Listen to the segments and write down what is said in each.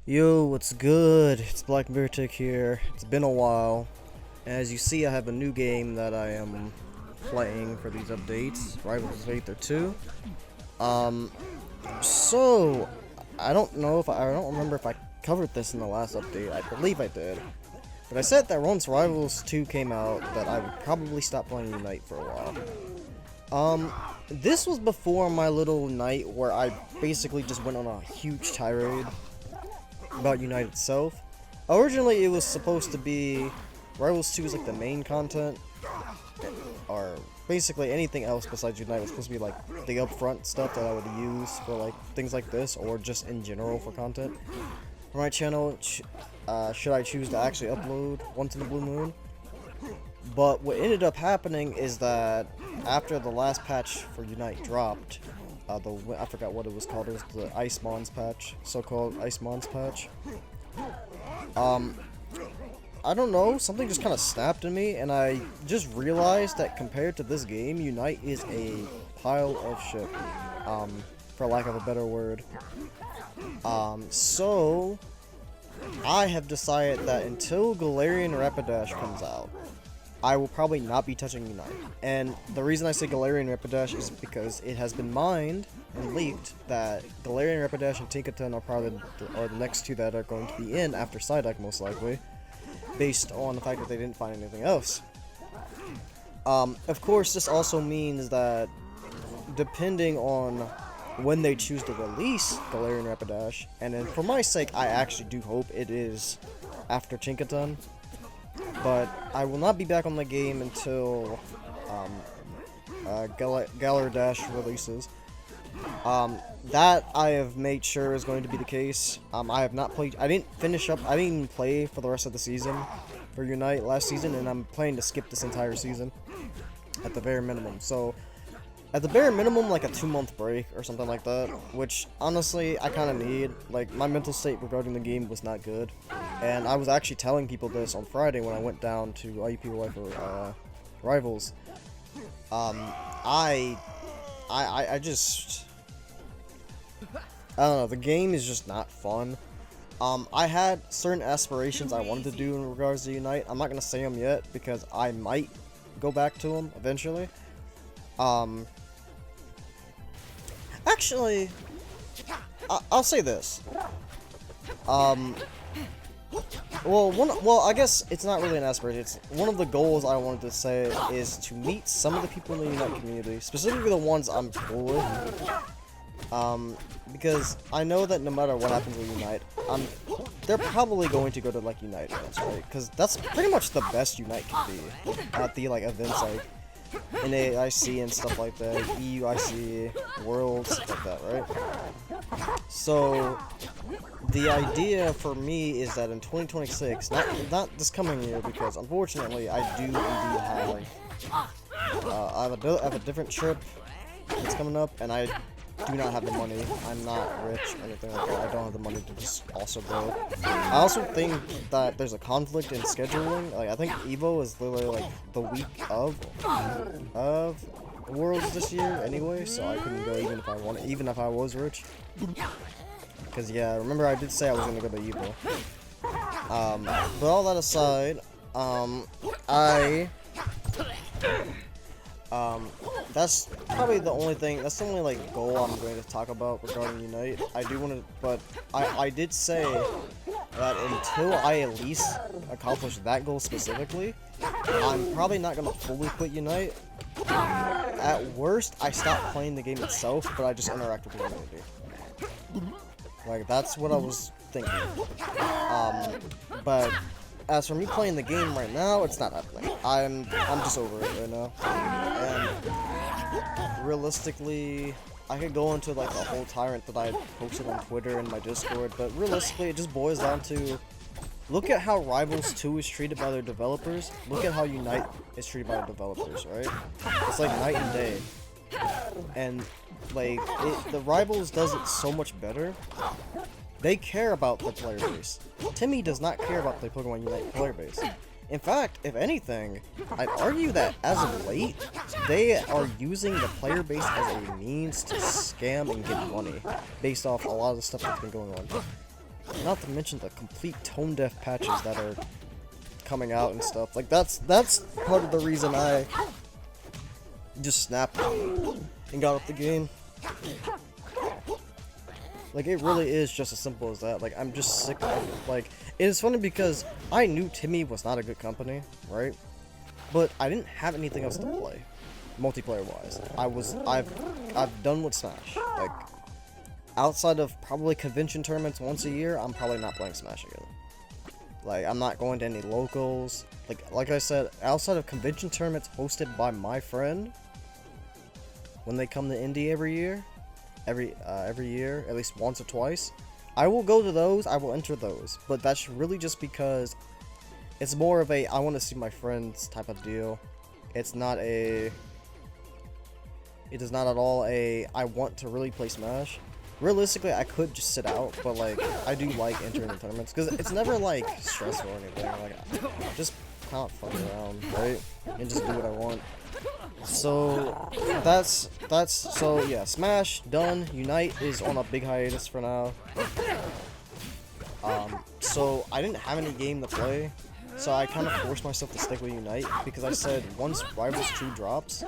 Yo, what's good? It's Black Bear Tick here. It's been a while. As you see, I have a new game that I am playing for these updates. Rivals of Aether 2. So I don't remember if I covered this in the last update. I believe I did. But I said that once Rivals 2 came out, that I would probably stop playing Unite for a while. This was before my little night where I basically just went on a huge tirade about Unite itself. Originally, it was supposed to be Rivals 2 is like the main content, or basically anything else besides Unite was supposed to be like the upfront stuff that I would use for like things like this, or just in general for content for my channel. Should I choose to actually upload once in a blue moon? But what ended up happening is that after the last patch for Unite dropped, I forgot what it was called. It was the Ice Mons patch, so-called Ice Mons patch. I don't know, something just kind of snapped in me, and I just realized that compared to this game, Unite is a pile of shit, for lack of a better word. So I have decided that until Galarian Rapidash comes out, I will probably not be touching Unite. And the reason I say Galarian Rapidash is because it has been mined and leaked that Galarian Rapidash and Tinkaton are probably the next two that are going to be in after Psyduck, most likely, based on the fact that they didn't find anything else. Of course, this also means that depending on when they choose to release Galarian Rapidash, and then for my sake, I actually do hope it is after Tinkaton. But I will not be back on the game until Galaridash releases. That I have made sure is going to be the case. I have not played. I didn't even play for the rest of the season for Unite last season, and I'm planning to skip this entire season at the very minimum. So, at the bare minimum, like a 2-month break or something like that, which honestly I kind of need. Like, my mental state regarding the game was not good, and I was actually telling people this on Friday when I went down to IUPY for Rivals. I don't know, the game is just not fun. I had certain aspirations I wanted to do in regards to Unite. I'm not gonna say them yet because I might go back to them eventually. Actually, I'll say this. Well, I guess it's not really an aspiration. It's one of the goals I wanted to say is to meet some of the people in the Unite community, specifically the ones I'm cool with. Because I know that no matter what happens with Unite, they're probably going to go to like Unite events, right? Because that's pretty much the best Unite can be at the like events like NAIC and stuff like that, EUIC, Worlds, stuff like that, right? So the idea for me is that in 2026, not this coming year, because unfortunately I do indeed have I have a different trip that's coming up, and I do not have the money. I'm not rich or anything like that. I don't have the money to just also go. I also think that there's a conflict in scheduling. Like, I think Evo is literally like the week of Worlds this year anyway, so I couldn't go even if I wanted, even if I was rich. Because yeah, remember I did say I was gonna go to Evo. But all that aside, that's probably the only thing, that's the only, like, goal I'm going to talk about regarding Unite. I do want to, but I did say that until I at least accomplish that goal specifically, I'm probably not going to fully quit Unite. At worst, I stop playing the game itself, but I just interact with the community. Like, that's what I was thinking. But as for me playing the game right now, it's not happening. I'm just over it right now. And realistically, I could go into like a whole tyrant that I posted on Twitter and my Discord, but realistically it just boils down to, look at how Rivals 2 is treated by their developers, look at how Unite is treated by the developers, right? It's like night and day. And like, the Rivals does it so much better. They care about the player base. Timmy does not care about the Pokemon Unite player base. In fact, if anything, I'd argue that as of late, they are using the player base as a means to scam and get money, based off a lot of the stuff that's been going on. not to mention the complete tone deaf patches that are coming out and stuff. Like, that's part of the reason I just snapped and got off the game. Like, it really is just as simple as that. Like, I'm just sick of, like, it's funny because I knew Timmy was not a good company, right? But I didn't have anything else to play, multiplayer-wise. I've done with Smash. Like, outside of probably convention tournaments once a year, I'm probably not playing Smash again. Like, I'm not going to any locals. Like I said, outside of convention tournaments hosted by my friend, when they come to Indy every year, at least once or twice, I will go to those, I will enter those. But that's really just because it's more of a I want to see my friends type of deal. It is not at all a I want to really play Smash. Realistically, I could just sit out, but like I do like entering the tournaments because it's never like stressful or anything. Like just kind of fuck around, right, and just do what I want. So so yeah, Smash done. Unite is on a big hiatus for now. So I didn't have any game to play, so I kind of forced myself to stick with Unite because I said once Rivals 2 drops,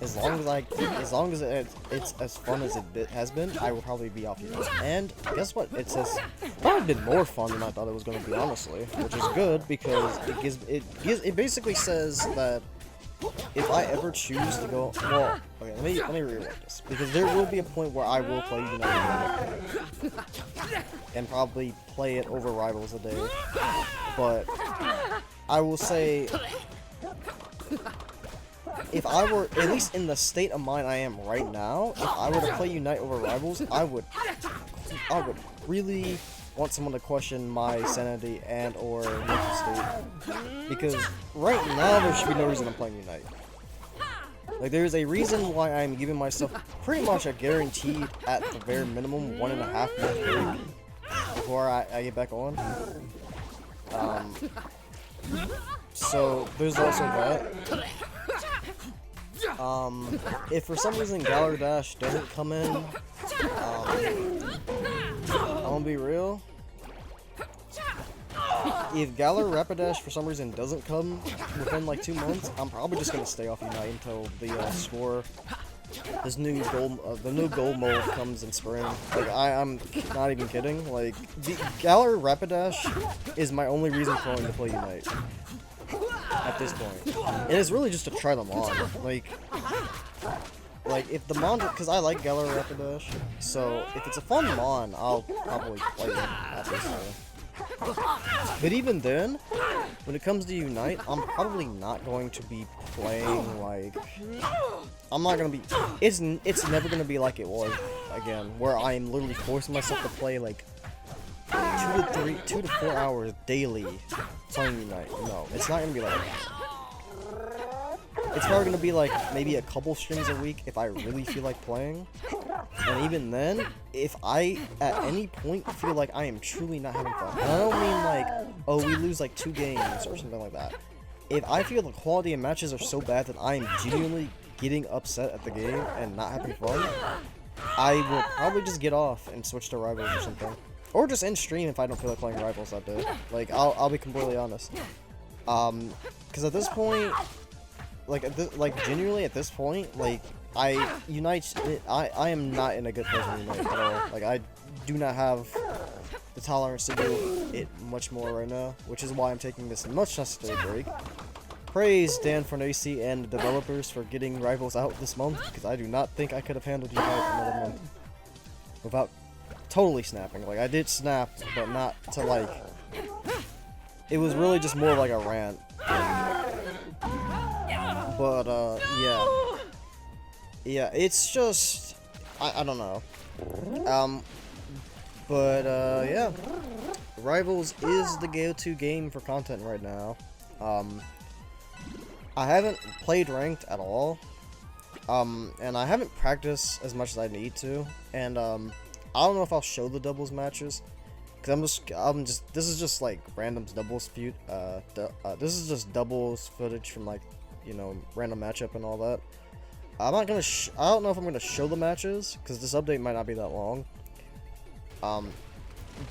as long as it's as fun as it has been, I will probably be off Unite. And guess what? It's probably been more fun than I thought it was going to be, honestly, which is good because it basically says that if I ever choose to go, well, okay, let me rewind this because there will be a point where I will play Unite and probably play it over Rivals a day, but I will say if I were, at least in the state of mind I am right now, if I were to play Unite over Rivals, I would really want someone to question my sanity and or mental state, because right now there should be no reason I'm playing Unite. Like, there is a reason why I'm giving myself pretty much a guaranteed, at the very minimum, 1.5 month break before I get back on. So there's also that. If for some reason Galar Dash doesn't come in, I'm gonna be real. If Galar Rapidash for some reason doesn't come within like 2 months, I'm probably just gonna stay off Unite until the score, the new gold mold comes in spring. Like, I'm not even kidding. Like, the Galar Rapidash is my only reason for wanting to play Unite at this point, and it's really just to try them on. Like if the Mon, because I like Galar Rapidash, so if it's a fun Mon, I'll probably play it, obviously. But even then, when it comes to Unite, I'm probably not going to be playing like, I'm not gonna be, it's never gonna be like it was again, where I'm literally forcing myself to play like 2 to 4 hours daily playing Unite. No, it's not gonna be like that. It's probably gonna be like maybe a couple streams a week if I really feel like playing. And even then, if I at any point feel like I am truly not having fun, and I don't mean like, oh, we lose like 2 games or something like that. If I feel the quality of matches are so bad that I am genuinely getting upset at the game and not having fun, I will probably just get off and switch to Rivals or something. Or just end stream if I don't feel like playing Rivals that day. Like, I'll be completely honest. Because at this point, like genuinely at this point, like, I am not in a good place with Unite at all. Like, I do not have the tolerance to do it much more right now, which is why I'm taking this much necessary break. Praise Dan Fornace and the developers for getting Rivals out this month, because I do not think I could have handled Unite another month without totally snapping. Like, I did snap, but not to like, it was really just more like a rant. But yeah, it's just, I don't know. Yeah, Rivals is the go-to game for content right now. I haven't played ranked at all, and I haven't practiced as much as I need to, and I don't know if I'll show the doubles matches, because this is just like random doubles this is just doubles footage from like, you know, random matchup and all that. I'm not gonna I don't know if I'm gonna show the matches, because this update might not be that long.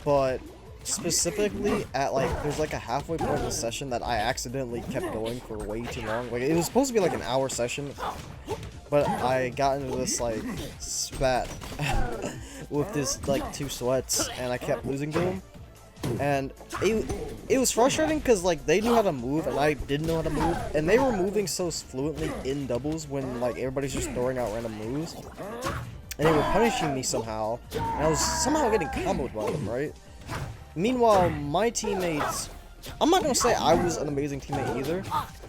But specifically at like, there's like a halfway point of the session that I accidentally kept going for way too long. Like, it was supposed to be like an hour session, but I got into this like spat with this like 2 sweats, and I kept losing to them. And it was frustrating because like they knew how to move and I didn't know how to move, and they were moving so fluently in doubles when like everybody's just throwing out random moves, and they were punishing me somehow, and I was somehow getting comboed by them, right? Meanwhile, my teammates, I'm not gonna say I was an amazing teammate either,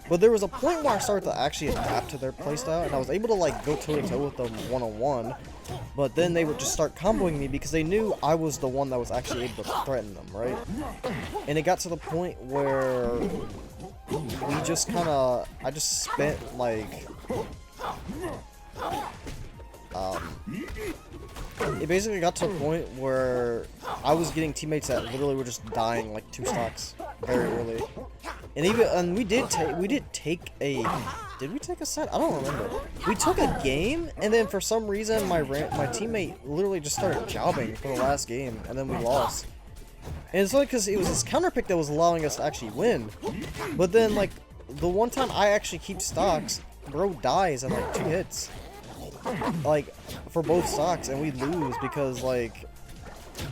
but there was a point where I started to actually adapt to their playstyle, and I was able to like go toe to toe with them one-on-one. But then they would just start comboing me because they knew I was the one that was actually able to threaten them, right? And it got to the point where we just kind of, I just spent like, it basically got to a point where I was getting teammates that literally were just dying like 2 stocks very early. And we did take a set? I don't remember. We took a game, and then for some reason my teammate literally just started jobbing for the last game, and then we lost. And it's like because it was this counter pick that was allowing us to actually win. But then like the one time I actually keep stocks, bro dies in like 2 hits. Like for both stocks, and we lose because like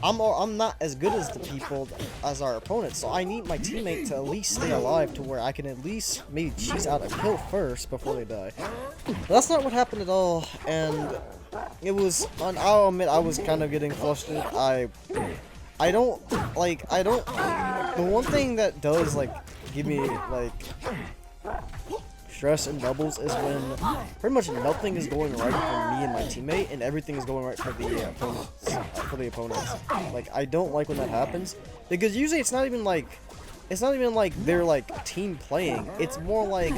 I'm not as good as the people as our opponents, so I need my teammate to at least stay alive to where I can at least maybe cheese out a kill first before they die. But that's not what happened at all, and it was, I'll admit I was kind of getting flustered. The one thing that does like give me like stress in doubles is when pretty much nothing is going right for me and my teammate, and everything is going right for the opponents. Like, I don't like when that happens, because usually it's not even like they're like team playing. It's more like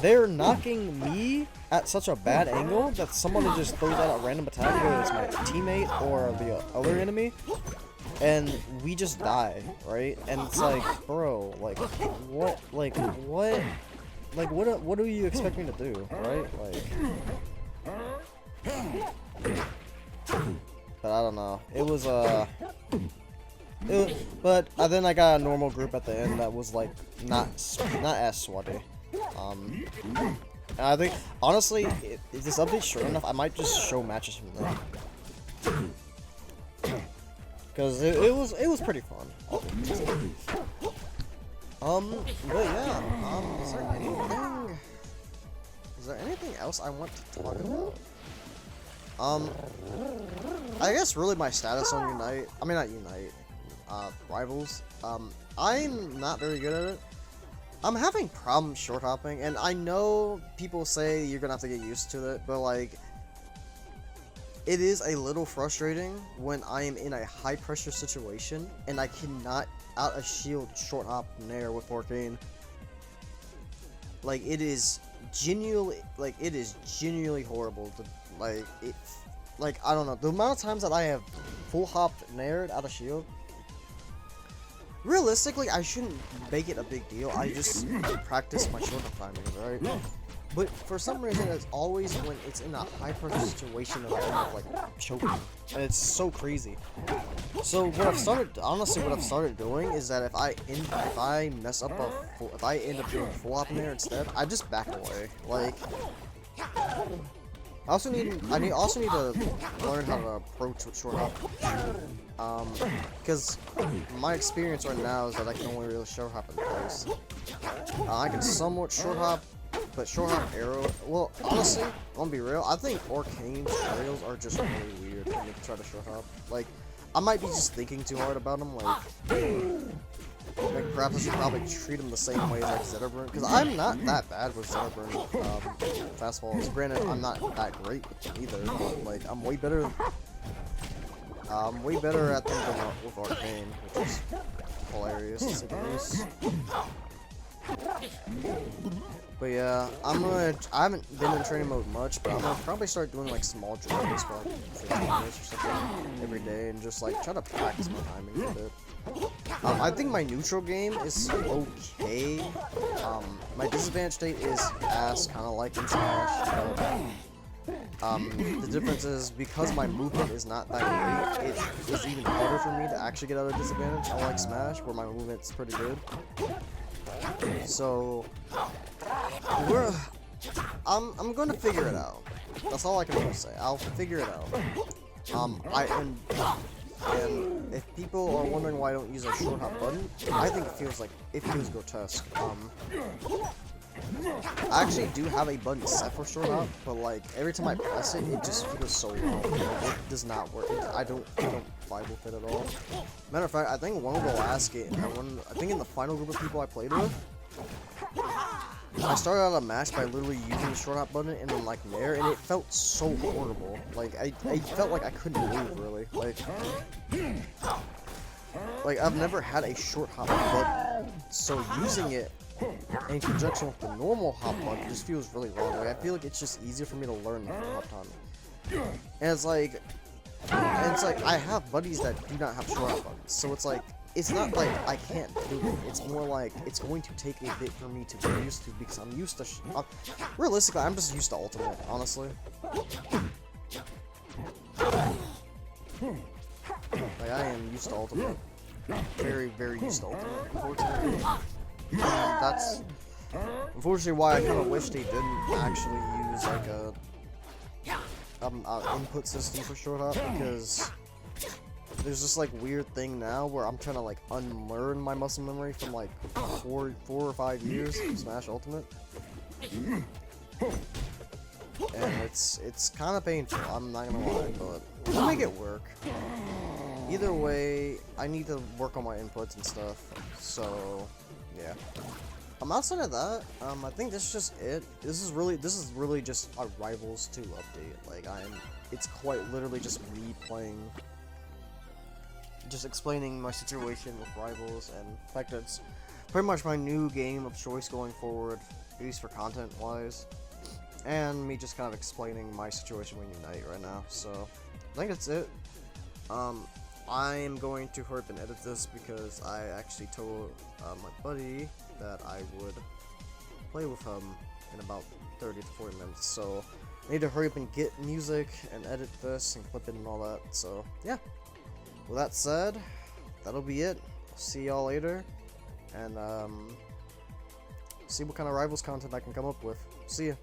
they're knocking me at such a bad angle that someone just throws out a random attack, whether it's my teammate or the other enemy, and we just die, right? And it's like, bro, like what? Like, what do you expect me to do, right? Like, but I don't know. But then I got a normal group at the end that was like not as sweaty. And I think honestly, if this update's short enough, I might just show matches from them, because it was pretty fun. But yeah, is there anything else I want to talk about? I guess really my status on Rivals. I'm not very good at it. I'm having problems short hopping, and I know people say you're gonna have to get used to it, but like, it is a little frustrating when I am in a high pressure situation and I cannot out a shield short hop nair with Arcane. Like, it is genuinely horrible to, like, I don't know, the amount of times that I have full hopped naired out of shield. Realistically, I shouldn't make it a big deal. I just practice my short hop timings, right? But for some reason, it's always when it's in a high pressure situation that I end up like choking, and it's so crazy. So what I've started doing is that if I end up doing full hop in there instead, I just back away. Like, I also need to learn how to approach with short hop. Because my experience right now is that I can only really short hop in place. I can somewhat short hop. But short hop arrow, well, honestly, I'm gonna be real, I think Arcane trails are just really weird when you try to short hop. Like, I might be just thinking too hard about them, like perhaps I should probably treat them the same way as like Zetterburn, because I'm not that bad with Zetterburn fastballs. Granted, I'm not that great with them either, but like, I'm way better at them than with Arcane, which is hilarious to say the least. But yeah, I haven't been in training mode much, but I'm gonna probably start doing like small drills for like 15 minutes or something every day, and just like try to practice my timing a bit. I think my neutral game is okay. My disadvantage state is ass, kind of like in Smash. The difference is because my movement is not that great, it is even harder for me to actually get out of disadvantage, unlike Smash, where my movement's pretty good. So, I'm going to figure it out. That's all I can really say. I'll figure it out. And if people are wondering why I don't use a short hop button, I think it feels grotesque. I actually do have a button set for short hop, but like every time I press it, it just feels so wrong. Like, it does not work. I don't vibe with it at all. Matter of fact, I think one of the last game, I think in the final group of people I played with, I started out a match by literally using the short hop button and then like there, and it felt so horrible. Like I felt like I couldn't move really. Like I've never had a short hop button, so using it in conjunction with the normal hop button just feels really wrong. Like I feel like it's just easier for me to learn the hop time. And it's like I have buddies that do not have short hop buttons, so it's not like I can't do it. It's more like it's going to take a bit for me to get used to because I'm used to. Realistically, I'm just used to ultimate, honestly. Like I am used to ultimate, very, very used to ultimate. Unfortunately, and that's unfortunately why I kind of wish they didn't actually use like a input system for short hop, because there's this like weird thing now where I'm trying to like unlearn my muscle memory from like 4 or 5 years of Smash Ultimate, and it's kind of painful. I'm not gonna lie, but we'll make it work. Either way, I need to work on my inputs and stuff. So yeah. Outside of that, I think this is just it. This is really just a Rivals 2 update. Like it's quite literally just me playing. Just explaining my situation with Rivals and the fact that it's pretty much my new game of choice going forward, at least for content wise, and me just kind of explaining my situation with Unite right now. So I think that's it. I am going to hurry up and edit this because I actually told my buddy that I would play with him in about 30 to 40 minutes. So I need to hurry up and get music and edit this and clip it and all that. So yeah. With that said, that'll be it. See y'all later, and see what kind of Rivals content I can come up with. See ya.